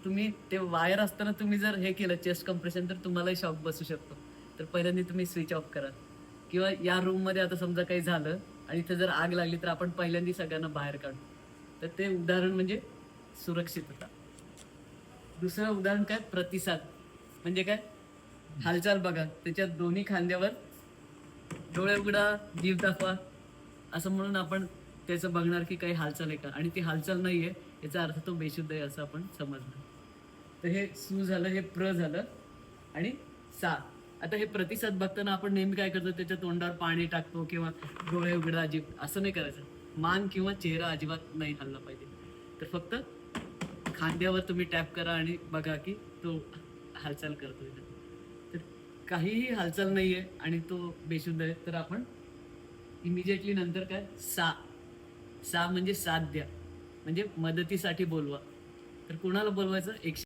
तुम्ही ते वायर असताना तुम्ही जर हे केलं चेस्ट कम्प्रेशन तर तुम्हालाही शॉक बसू शकतो. तर पहिल्यांदा तुम्ही स्विच ऑफ करा किंवा या रूममध्ये आता समजा काही झालं आणि इथे जर आग लागली तर आपण पहिल्यांदा सगळ्यांना बाहेर काढू. तर ते उदाहरण म्हणजे सुरक्षितता. दुसरं उदाहरण काय प्रतिसाद म्हणजे काय हालचाल बघा त्याच्या दोन्ही खांद्यावर डोळे उघडा, जीभ दाखवा असं म्हणून आपण त्याचं बघणार की काही हालचाल आहे का आणि ती हालचाल नाहीये याचा अर्थ तो बेशुद्ध आहे असं आपण समजणार. तर हे सु झालं, हे प्र झालं आणि सा. आता हे प्रतिसाद बघताना आपण नेहमी काय करतो त्याच्या तोंडावर पाणी टाकतो किंवा डोळे उघडा जीभ असं नाही करायचं. मान किंवा चेहरा अजिबात नाही हलला पाहिजे. तर फक्त खांद्यावर तुम्ही टॅप करा आणि बघा की तो हालचाल करतोय का. तर काहीही हालचाल नाहीये आणि तो बेशुद्ध आहे तर आपण इमिजिएटली नंतर काय सा. सा म्हणजे साथ द्या म्हणजे मदतीसाठी बोलवा. तर कुणाला बोलवायचं?